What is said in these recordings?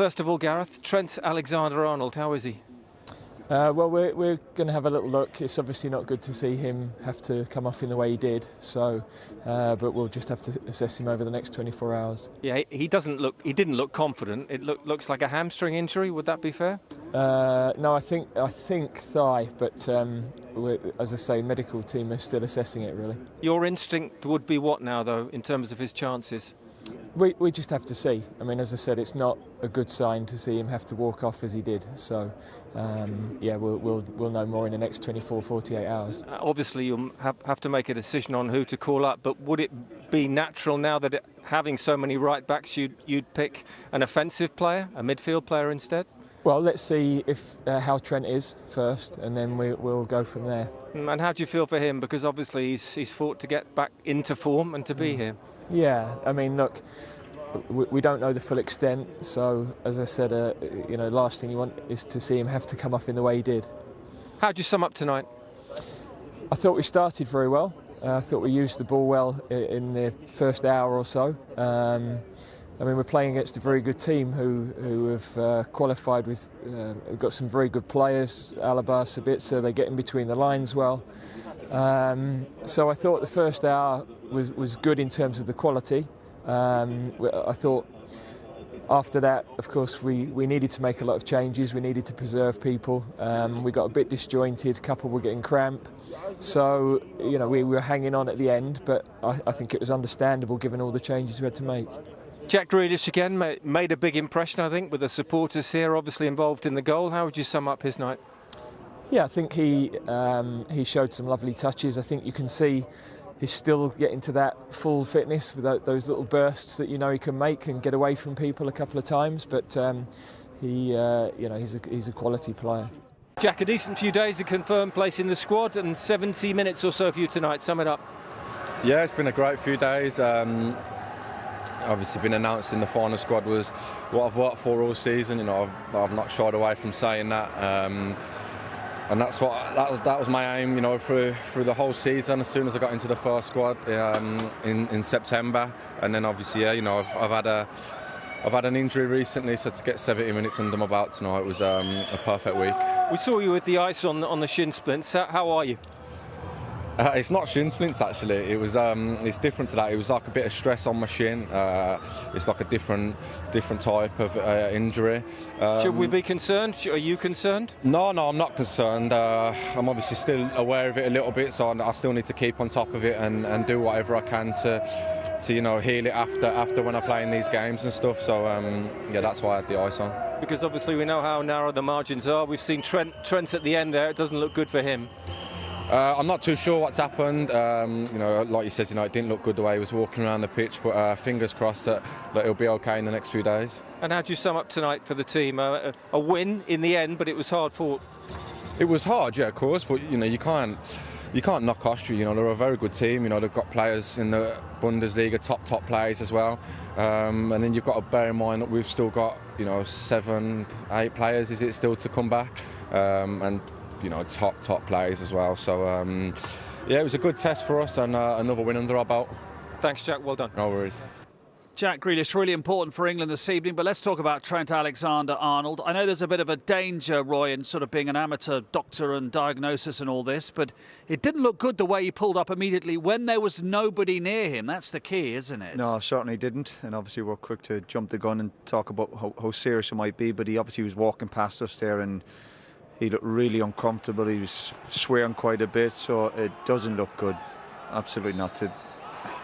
first of all, Gareth, Trent Alexander-Arnold, how is he? Well, we're going to have a little look. It's obviously not good to see him have to come off in the way he did. So, but we'll just have to assess him over the next 24 hours. Yeah, he didn't look confident. It looks like a hamstring injury. Would that be fair? No, I think thigh. But as I say, medical team are still assessing it really. Your instinct would be what now, though, in terms of his chances? We just have to see. I mean, as I said, it's not a good sign to see him have to walk off as he did. So, yeah, we'll know more in the next 24, 48 hours. Obviously, you'll have to make a decision on who to call up. But would it be natural now that having so many right backs, you'd pick an offensive player, a midfield player instead? Well, let's see if how Trent is first, and then we'll go from there. And how do you feel for him? Because obviously he's fought to get back into form and to be here. Yeah, I mean, look, we don't know the full extent. So, as I said, you know, last thing you want is to see him have to come off in the way he did. How do you sum up tonight? I thought we started very well. I thought we used the ball well in the first hour or so. I mean, we're playing against a very good team who have qualified with, got some very good players, Alaba, Sabitzer, they get in between the lines well. So I thought the first hour was good in terms of the quality. I thought after that, of course, we needed to make a lot of changes. We needed to preserve people. We got a bit disjointed, a couple were getting cramp. So, you know, we were hanging on at the end, but I think it was understandable given all the changes we had to make. Jack Grealish again made a big impression, I think, with the supporters here obviously involved in the goal. How would you sum up his night? Yeah, I think he showed some lovely touches. I think you can see he's still getting to that full fitness without those little bursts that you know he can make and get away from people a couple of times. But you know, he's a quality player. Jack, a decent few days to confirm place in the squad and 70 minutes or so for you tonight. Sum it up. Yeah, it's been a great few days. Obviously, been announced in the final squad was what I've worked for all season. You know, I've not shied away from saying that. And that was my aim, you know, through the whole season. As soon as I got into the first squad in September, and then obviously, yeah, you know, I've had an injury recently, so to get 70 minutes under my belt tonight was a perfect week. We saw you with the ice on the shin splints. How are you? It's not shin splints actually. It was it's different to that. It was like a bit of stress on my shin. It's like a different type of injury. Should we be concerned? Are you concerned? No, I'm not concerned. I'm obviously still aware of it a little bit, so I still need to keep on top of it and do whatever I can to you know, heal it after when I play in these games and stuff. So yeah, that's why I had the ice on. Because obviously we know how narrow the margins are. We've seen Trent at the end there. It doesn't look good for him. I'm not too sure what's happened. You know, like you said, you know, it didn't look good the way he was walking around the pitch, but fingers crossed that he'll be okay in the next few days. And how do you sum up tonight for the team? A win in the end, but it was hard fought. It was hard, yeah, of course, but you know, you can't knock Austria. You know, they're a very good team. You know, they've got players in the Bundesliga, top players as well. And then you've got to bear in mind that we've still got, you know, 7, 8 players. Is it still to come back? And you know, top players as well. So yeah, it was a good test for us and another win under our belt. Thanks, Jack. Well done. No worries. Jack Grealish, really important for England this evening, but let's talk about Trent Alexander-Arnold. I know there's a bit of a danger, Roy, in sort of being an amateur doctor and diagnosis and all this, but it didn't look good the way he pulled up immediately when there was nobody near him. That's the key, isn't it? No, certainly didn't, and obviously we're quick to jump the gun and talk about how serious it might be, but he obviously was walking past us there and he looked really uncomfortable. He was swearing quite a bit, so it doesn't look good. Absolutely not.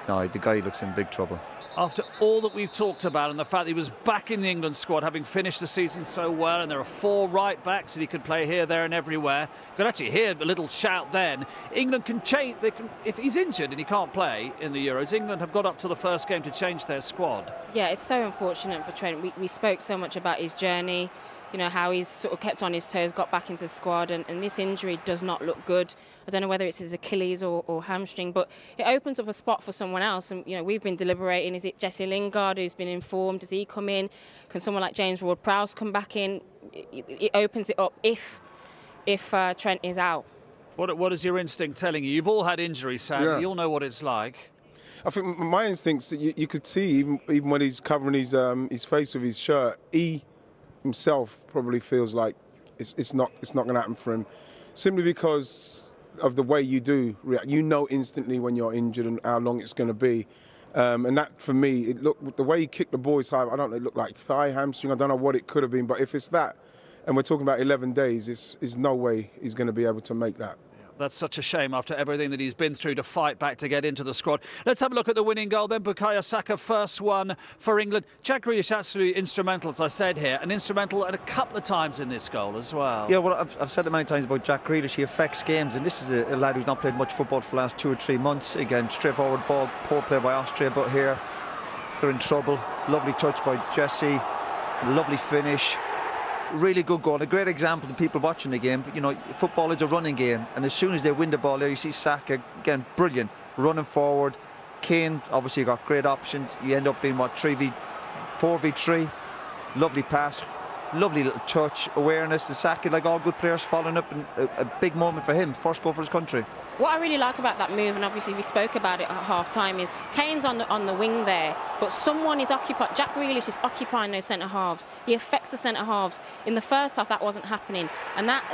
No, the guy looks in big trouble. After all that we've talked about and the fact that he was back in the England squad, having finished the season so well, and there are 4 right backs and he could play here, there and everywhere. You could actually hear a little shout then. England can change. If he's injured and he can't play in the Euros, England have got up to the first game to change their squad. Yeah, it's so unfortunate for Trent. We spoke so much about his journey, you know, how he's sort of kept on his toes, got back into the squad, and this injury does not look good. I don't know whether it's his Achilles or hamstring, but it opens up a spot for someone else. And, you know, we've been deliberating, is it Jesse Lingard who's been informed? Does he come in? Can someone like James Ward-Prowse come back in? It opens it up if Trent is out. What is your instinct telling you? You've all had injuries, Sam. Yeah. You all know what it's like. I think my instincts, you could see even when he's covering his face with his shirt, he himself probably feels like it's not going to happen for him, simply because of the way you do react. You know instantly when you're injured and how long it's going to be. And that, for me, it looked, the way he kicked the ball is high. I don't know, it looked like thigh, hamstring. I don't know what it could have been. But if it's that, and we're talking about 11 days, there's no way he's going to be able to make that. That's such a shame after everything that he's been through to fight back to get into the squad. Let's have a look at the winning goal then. Bukayo Saka, first one for England. Jack Grealish absolutely instrumental, as I said here, and instrumental at a couple of times in this goal as well. Yeah, well, I've said it many times about Jack Grealish. He affects games, and this is a lad who's not played much football for the last 2 or 3 months. Again, straightforward ball, poor play by Austria, but here they're in trouble. Lovely touch by Jesse, lovely finish. Really good goal, a great example to people watching the game. You know, football is a running game, and as soon as they win the ball there, you see Saka, again, brilliant, running forward. Kane, obviously, got great options. You end up being, what, 4v3. Lovely pass, lovely little touch, awareness. And Saka, like all good players, following up, and a big moment for him, first goal for his country. What I really like about that move, and obviously we spoke about it at half-time, is Kane's on the wing there, but someone is occupying. Jack Grealish is occupying those centre-halves. He affects the centre-halves. In the first half, that wasn't happening. And that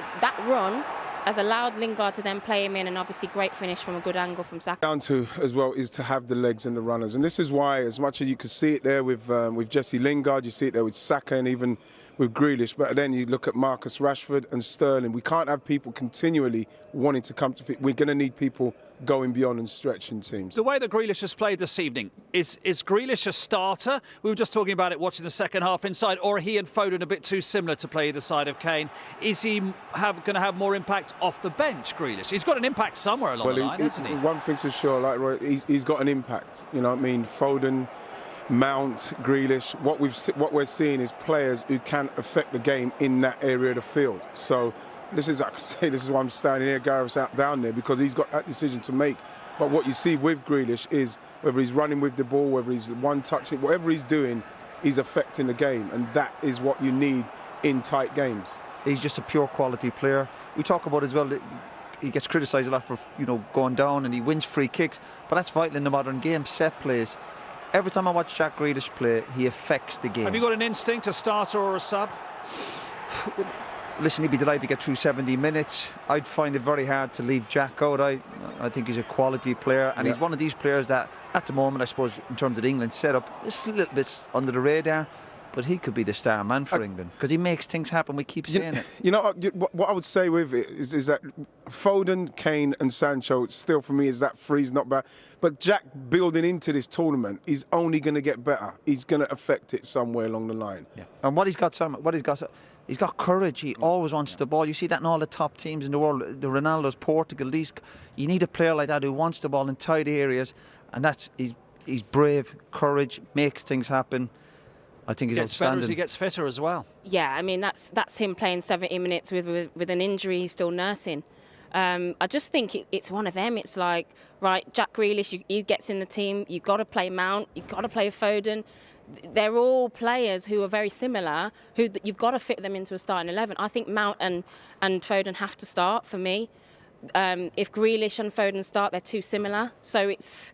run has allowed Lingard to then play him in, and obviously great finish from a good angle from Saka. Down to, as well, is to have the legs and the runners. And this is why, as much as you can see it there with Jesse Lingard, you see it there with Saka and even with Grealish, but then you look at Marcus Rashford and Sterling. We can't have people continually wanting to come to fit. We're going to need people going beyond and stretching teams. The way that Grealish has played this evening, is Grealish a starter? We were just talking about it watching the second half inside, or are he and Foden a bit too similar to play either side of Kane? Is he going to have more impact off the bench, Grealish? He's got an impact somewhere along the line, hasn't he? One thing's for sure, like Roy, he's got an impact. You know what I mean? Foden, Mount, Grealish, what we're seeing is players who can affect the game in that area of the field. So this is, like I say, this is why I'm standing here, Gareth's out down there, because he's got that decision to make. But what you see with Grealish is whether he's running with the ball, whether he's one-touching, whatever he's doing, he's affecting the game, and that is what you need in tight games. He's just a pure quality player. We talk about as well that he gets criticised a lot for, you know, going down, and he wins free kicks, but that's vital in the modern game, set plays. Every time I watch Jack Grealish play, he affects the game. Have you got an instinct, a starter or a sub? Listen, he'd be delighted to get through 70 minutes. I'd find it very hard to leave Jack out. I think he's a quality player, and he's one of these players that, at the moment, I suppose, in terms of the England setup, is a little bit under the radar. But he could be the star man for England, because he makes things happen. We keep saying it. You know, what I would say with it is that Foden, Kane and Sancho, still for me, is that three's not bad. But Jack building into this tournament is only going to get better. He's going to affect it somewhere along the line. Yeah. And he's got courage. He always wants the ball. You see that in all the top teams in the world. The Ronaldo's, Portugal. You need a player like that who wants the ball in tight areas, and he's brave, courage, makes things happen. I think he's outstanding. Better as he gets fitter as well. Yeah, I mean, that's him playing 70 minutes with an injury he's still nursing. I just think it's one of them. It's like, right, Jack Grealish, he gets in the team. You've got to play Mount. You've got to play Foden. They're all players who are very similar, who you've got to fit them into a starting 11. I think Mount and Foden have to start for me. If Grealish and Foden start, they're too similar. So it's...